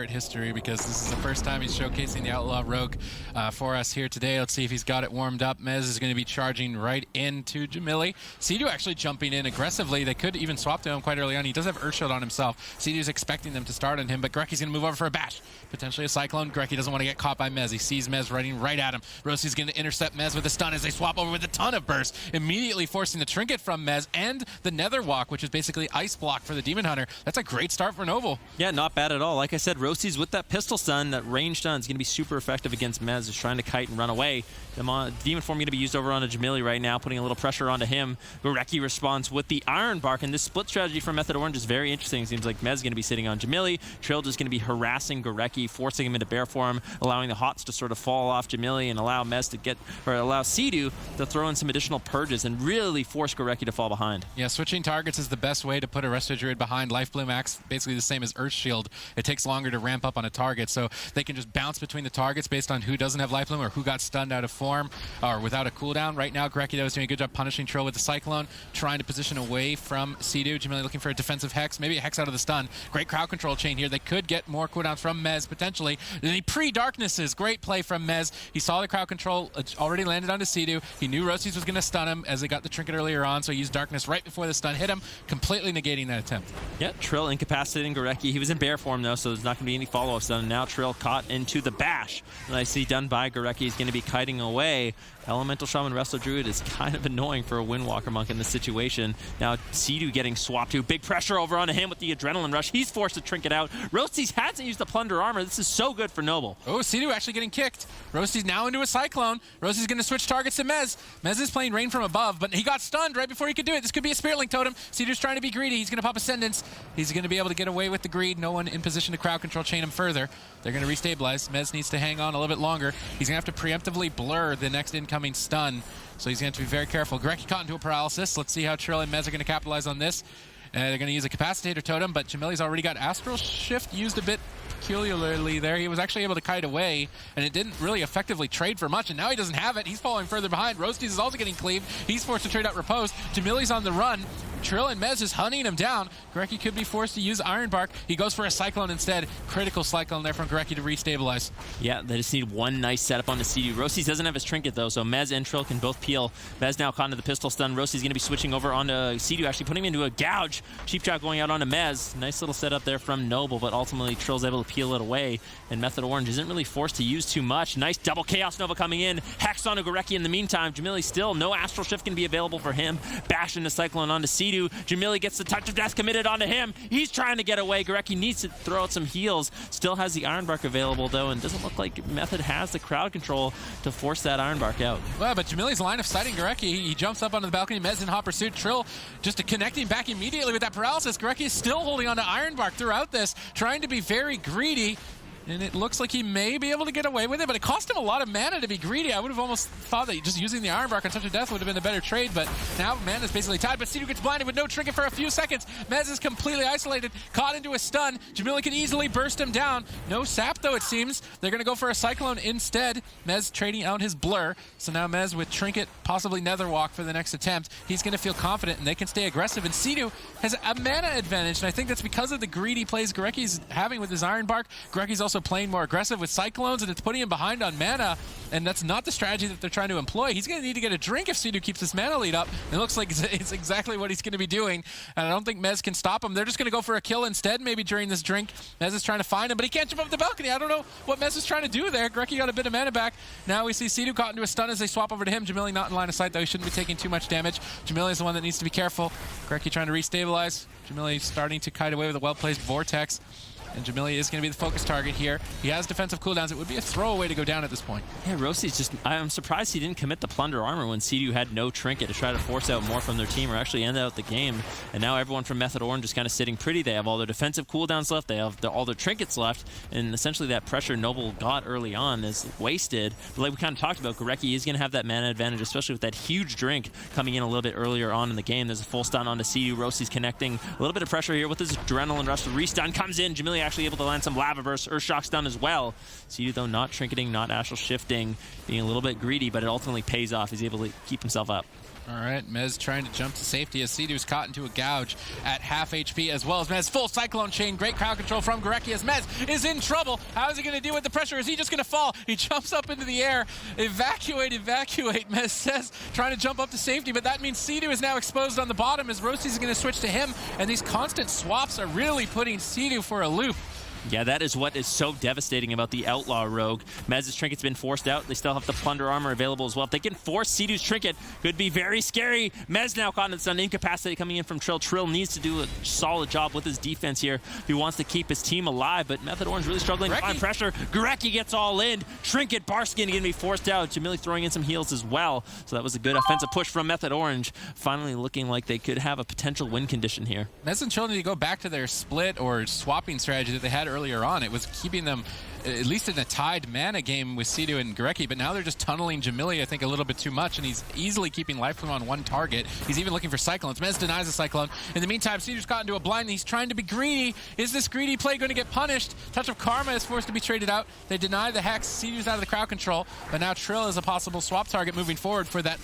history because this is the first time he's showcasing the Outlaw Rogue for us here today. Let's see if he's got it warmed up. Mez is going to be charging right into Jamili. Sea-Doo actually jumping in aggressively. They could even swap to him quite early on. He does have Earth Shield on himself. Sea-Doo's expecting them to start on him, but Greki's going to move over for a bash. Potentially a Cyclone. Greki doesn't want to get caught by Mez. He sees Mez running right at him. Rosie's going to intercept Mez with a stun as they swap over with a ton of burst, immediately forcing the Trinket from Mez and the Nether Walk, which is basically ice block for the Demon Hunter. That's a great start for Noble. Yeah, not bad at all. Like I said, Rosie's with that pistol stun, that range stun is going to be super effective against Mez, who's trying to kite and run away. The Demon Form going to be used over on a Jamili right now, putting a little pressure onto him. Gorecki responds with the Iron Bark, and this split strategy from Method Orange is very interesting. It seems like Mez is going to be sitting on Jamili. Trail just going to be harassing Gorecki, forcing him into bear form, allowing the Hots to sort of fall off Jamili and allow Mez to get, or allow Sea-Doo to throw in some additional purges and really force Gorecki to fall behind. Yeah, switching targets is the best way to put a Resto Druid behind. Life Bloom acts basically the same as Earth Shield. It takes longer to ramp up on a target, so they can just bounce between the targets based on who doesn't have Life Bloom or who got stunned out of form or without a cooldown. Right now, Gorecki though is doing a good job punishing Trill with the Cyclone, trying to position away from Sea-Doo. Jamili looking for a defensive Hex, maybe a Hex out of the stun. Great crowd control chain here. They could get more cooldowns from Mez potentially. The pre-Darknesses, great play from Mez. He saw the crowd control already landed onto Sea-Doo. He knew Rosie's was going to stun him as they got the Trinket earlier on, so he used Darkness right before the stun hit him, completely negating that attempt. Yeah, Trill incapacitating Gorecki. He was in bear form though, so there's not going to be any follow-ups done. Now Trill caught into the bash. And I see done by Gorecki. He's going to be kiting away. Elemental Shaman Resto Druid is kind of annoying for a Windwalker Monk in this situation. Now Sea-Doo getting swapped to. Big pressure over onto him with the Adrenaline Rush. He's forced to Trinket out. Roasties hasn't used the Plunder Armor. This is so good for Noble. Oh, Sea-Doo actually getting kicked. Roasties now into a Cyclone. Roasties going to switch targets to Mez. Mez is playing Rain from above, but he got stunned right before he could do it. This could be a Spirit Link Totem. Sea-Doo's trying to be greedy. He's going to pop Ascendance. He's going to be able to get away with the greed. No one in position to crowd control chain him further. They're going to restabilize. Mez needs to hang on a little bit longer. He's going to have to preemptively blur the next incoming stun. So he's going to have to be very careful. Gorecki caught into a paralysis. Let's see how Trill and Mez are going to capitalize on this. They're going to use a Capacitator Totem, but Jamili's already got Astral Shift used a bit peculiarly there. He was actually able to kite away, and it didn't really effectively trade for much, and now he doesn't have it. He's falling further behind. Roasties is also getting cleaved. He's forced to trade out Repose. Jamili's on the run. Trill and Mez is hunting him down. Gorecki could be forced to use Iron Bark. He goes for a Cyclone instead. Critical Cyclone there from Gorecki to restabilize. Yeah, they just need one nice setup on the Sea-Doo. Rosie's doesn't have his Trinket though, so Mez and Trill can both peel. Mez now caught into the pistol stun. Rosie's going to be switching over onto Sea-Doo, actually putting him into a gouge. Cheap Shot going out onto Mez. Nice little setup there from Noble, but ultimately Trill's able to peel it away, and Method Orange isn't really forced to use too much. Nice double Chaos Nova coming in. Hex onto Gorecki in the meantime. Jamili still, no Astral Shift can be available for him. Bash into Cyclone onto Sea-Doo. Jamili gets the Touch of Death committed onto him. He's trying to get away. Gorecki needs to throw out some heals. Still has the Iron Bark available though, and doesn't look like Method has the crowd control to force that Iron Bark out. Well, but Jamili's line of sighting Gorecki. He jumps up onto the balcony. Mez in hot pursuit. Trill just connecting back immediately with that paralysis. Gorecki is still holding on to Iron Bark throughout this, trying to be very greedy. And it looks like he may be able to get away with it, but it cost him a lot of mana to be greedy. I would have almost thought that just using the Iron Bark on Touch of Death would have been a better trade, but now mana's basically tied. But Sea-Doo gets blinded with no Trinket for a few seconds. Mez is completely isolated, caught into a stun. Jamili can easily burst him down. No sap, though, it seems. They're going to go for a Cyclone instead. Mez trading out his Blur. So now Mez with Trinket, possibly Nether Walk for the next attempt. He's going to feel confident, and they can stay aggressive. And Sea-Doo has a mana advantage, and I think that's because of the greedy plays Gorecki's having with his Iron Bark. Gorecki's also playing more aggressive with Cyclones, and it's putting him behind on mana, and that's not the strategy that they're trying to employ. He's going to need to get a drink if Sea-Doo keeps his mana lead up. It looks like it's exactly what he's going to be doing, and I don't think Mez can stop him. They're just going to go for a kill instead, maybe during this drink. Mez is trying to find him, but he can't jump up the balcony. I don't know what Mez is trying to do there. Gorecki got a bit of mana back. Now we see Sea-Doo caught into a stun as they swap over to him. Jamili not in line of sight, though. He shouldn't be taking too much damage. Jamili is the one that needs to be careful. Gorecki trying to restabilize. Jamili starting to kite away with a well-placed Vortex. And Jamili is going to be the focus target here. He has defensive cooldowns. It would be a throwaway to go down at this point. Yeah, Rosie's just... I'm surprised he didn't commit the Plunder Armor when Sea-Doo had no Trinket to try to force out more from their team or actually end out the game. And now everyone from Method Orange is kind of sitting pretty. They have all their defensive cooldowns left. They have all their Trinkets left. And essentially that pressure Noble got early on is wasted. But like we kind of talked about, Gorecki is going to have that mana advantage, especially with that huge drink coming in a little bit earlier on in the game. There's a full stun onto Sea-Doo. Rosie's connecting a little bit of pressure here with his Adrenaline Rush. The restun comes in. Jamili actually able to land some Lava Burst. Earthshock stun as well. Sea-Doo though not Trinketing, not Astral Shifting, being a little bit greedy, but it ultimately pays off. He's able to keep himself up. All right, Mez trying to jump to safety as Sea-Doo's caught into a gouge at half HP, as well as Mez. Full Cyclone Chain, great crowd control from Gorecki as Mez is in trouble. How is he going to deal with the pressure? Is he just going to fall? He jumps up into the air. Evacuate, evacuate, Mez says, trying to jump up to safety, but that means Sea-Doo is now exposed on the bottom as Roasties is going to switch to him, and these constant swaps are really putting Sea-Doo for a loop. Yeah, that is what is so devastating about the Outlaw Rogue. Mez's Trinket's been forced out. They still have the Plunder Armor available as well. If they can force Sea-Doo's Trinket, could be very scary. Mez now caught in the sun. Incapacity coming in from Trill. Trill needs to do a solid job with his defense here if he wants to keep his team alive, but Method Orange really struggling to find pressure. Gorecki gets all in. Trinket, Barskin going to be forced out. Jamili throwing in some heals as well. So that was a good offensive push from Method Orange. Finally looking like they could have a potential win condition here. Mez and Trill need to go back to their split or swapping strategy that they had earlier on. It was keeping them at least in a tied mana game with Sea-Doo and Gorecki, but now they're just tunneling Jamili, I think, a little bit too much, and he's easily keeping life from on one target. He's even looking for Cyclones. Mez denies the Cyclone. In the meantime, Sea-Doo's caught into a blind, and he's trying to be greedy. Is this greedy play going to get punished? Touch of Karma is forced to be traded out. They deny the Hex. Sea-Doo's out of the crowd control, but now Trill is a possible swap target moving forward for that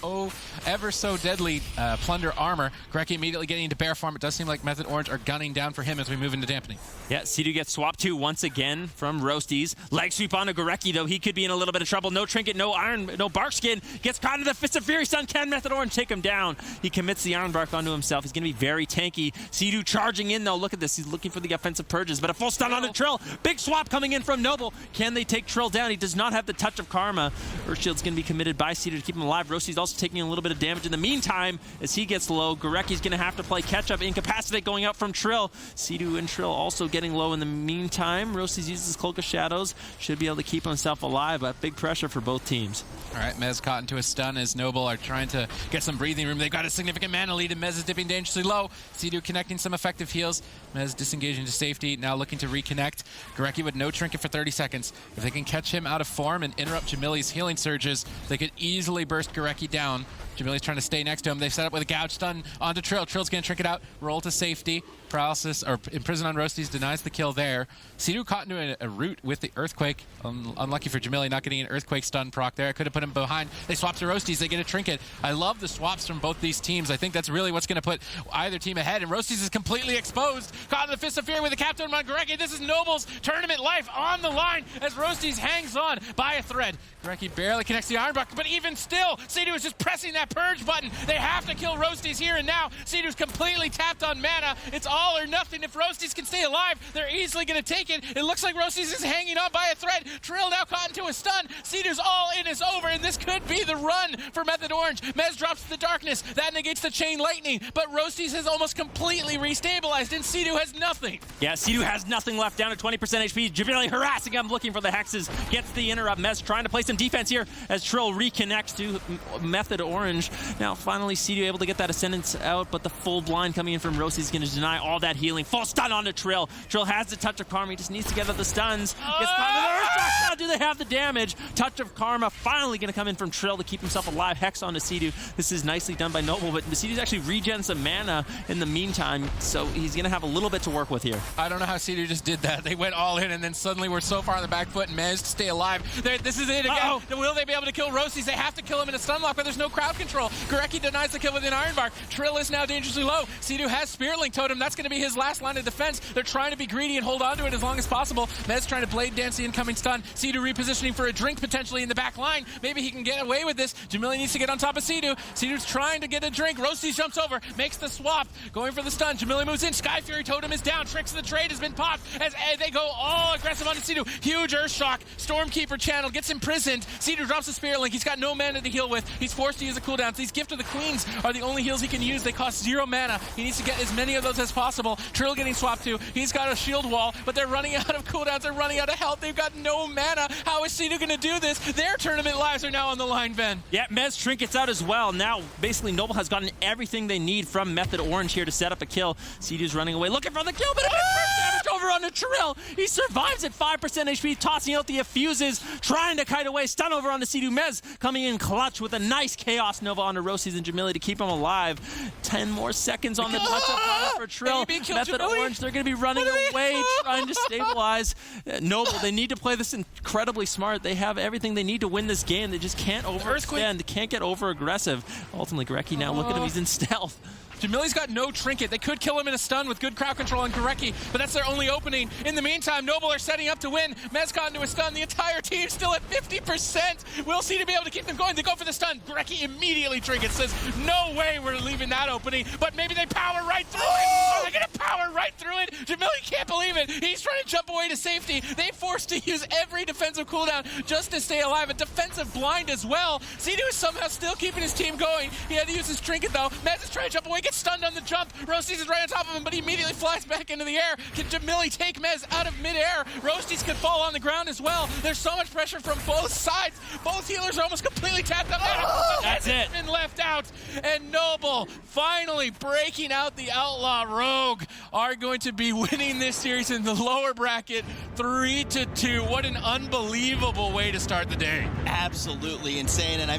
ever so deadly Plunder Armor. Gorecki immediately getting into bear form. It does seem like Method Orange are gunning down for him as we move into dampening. Yeah, Sea-Doo gets swapped to once again from Roasties. Leg sweep onto Gorecki, though. He could be in a little bit of trouble. No Trinket, no Iron, no Barkskin. Gets caught in the Fist of Fury Stun. Can Method Orange take him down? He commits the Iron Bark onto himself. He's going to be very tanky. Sea-Doo charging in, though. Look at this. He's looking for the offensive purges, but a full stun onto Trill. Big swap coming in from Noble. Can they take Trill down? He does not have the Touch of Karma. Earthshield's going to be committed by Sea-Doo to keep him alive. Roasty's also taking a little bit of damage in the meantime as he gets low. Gorecki's going to have to play catch-up. Incapacitate going out from Trill. Sea-Doo and Trill also getting low in the meantime. Roasties uses Cloak of Shadows. Should be able to keep himself alive, but big pressure for both teams. All right, Mez caught into a stun as Noble are trying to get some breathing room. They've got a significant mana lead, and Mez is dipping dangerously low. Sea-Doo connecting some effective heals. Mez disengaging to safety, now looking to reconnect. Gorecki with no Trinket for 30 seconds. If they can catch him out of form and interrupt Jamili's healing surges, they could easily burst Gorecki down. Jamili's trying to stay next to him. They've set up with a gouge stun onto Trill. Trill's going to Trinket out, roll to safety. Paralysis, or imprison on Roasties, denies the kill there. Sea-Doo caught into a root with the Earthquake. Unlucky for Jamili not getting an Earthquake stun proc there. I could have put him behind. They swap to Roasties. They get a Trinket. I love the swaps from both these teams. I think that's really what's going to put either team ahead. And Roasties is completely exposed. Caught in the Fist of Fury with the Captain on Gorecki. This is Noble's tournament life on the line as Roasties hangs on by a thread. Gorecki barely connects the Iron Buck, but even still, Sea-Doo is just pressing that purge button. They have to kill Roasties here and now. Sea-Doo's completely tapped on mana. It's all or nothing. If Roasties can stay alive, they're easily going to take it. It looks like Roasties is hanging on by a thread. Trill now caught into a stun. Sea-Doo's all in is over, and this could be the run for Method Orange. Mez drops to the darkness. That negates the Chain Lightning, but Roasties has almost completely restabilized, and Sea-Doo has nothing. Yeah, Sea-Doo has nothing left, down to 20% HP. Jamili harassing him, looking for the hexes. Gets the interrupt. Mez trying to play some defense here as Trill reconnects to Method Orange. Now, finally, Sea-Doo able to get that Ascendance out, but the full blind coming in from Roasties is going to deny all that healing. Full stun onto Trill. Trill has the Touch of Karma. He just needs to get out the stuns. Gets caught in the Earthshock. Do they have the damage? Touch of Karma finally going to come in from Trill to keep himself alive. Hex onto Sea-Doo. This is nicely done by Noble, but Sea-Doo's actually regen some mana in the meantime, so he's going to have a little bit to work with here. I don't know how Sea-Doo just did that. They went all in, and then suddenly we're so far on the back foot and managed to stay alive. This is it again. Will they be able to kill Roasties? They have to kill him in a stun lock, but there's no crowd control. Gorecki denies the kill with an Iron Bark. Trill is now dangerously low. Sea-Doo has Spirit Link Totem. That's going to be his last line of defense. They're trying to be greedy and hold on to it as long as possible. Mez trying to Blade Dance the incoming stun. Sea-Doo repositioning for a drink potentially in the back line. Maybe he can get away with this. Jamili needs to get on top of Sea-Doo. Sea-Doo's trying to get a drink. Roasties jumps over, makes the swap, going for the stun. Jamili moves in. Sky Fury Totem is down. Tricks of the Trade has been popped as they go all aggressive onto Sea-Doo. Huge Earthshock. Stormkeeper channel gets imprisoned. Sea-Doo drops the Spirit Link. He's got no mana to heal with. He's forced to use a cooldown. These Gift of the Queens are the only heals he can use. They cost 0 mana. He needs to get as many of those as possible. Trill getting swapped to. He's got a shield wall, but they're running out of cooldowns. They're running out of health. They've got no mana. How is Sea-Doo going to do this? Their tournament lives are now on the line, Ben. Yeah, Mez Trinket's out as well. Now, basically, Noble has gotten everything they need from Method Orange here to set up a kill. Sea-Doo's running away, looking for the kill, but it damage over over onto Trill. He survives at 5% HP, tossing out the fuses, trying to kite away. Stun over onto Sea-Doo. Mez coming in clutch with a nice Chaos Nova onto Rosys and Jamili to keep him alive. 10 more seconds on the touch-up for Trill. Method Orange, they're going to be running away, trying to stabilize. Noble, they need to play this incredibly smart. They have everything they need to win this game. They just can't overextend. They can't get over-aggressive. Ultimately, Gorecki now, look at him, he's in stealth. Jamili's got no trinket. They could kill him in a stun with good crowd control on Gorecki, but that's their only opening. In the meantime, Noble are setting up to win. Mez caught into a stun. The entire team still at 50%. We'll see to be able to keep them going. They go for the stun. Gorecki immediately trinkets, says, no way we're leaving that opening, but maybe they power right through it. They're going to power right through it. Jamili can't believe it. He's trying to jump away to safety. They forced to use every defensive cooldown just to stay alive. A defensive blind as well. Sea-Doo is somehow still keeping his team going. He had to use his trinket though. Mez is trying to jump away, gets stunned on the jump. Roasties is right on top of him, but he immediately flies back into the air. Can Jamili take Mez out of midair? Roasties could fall on the ground as well. There's so much pressure from both sides. Both healers are almost completely tapped out. That's it. Been left out. And Noble finally breaking out the Outlaw Rogue are going to be winning this series in the lower bracket 3-2. What an unbelievable way to start the day. Absolutely insane. And I mean,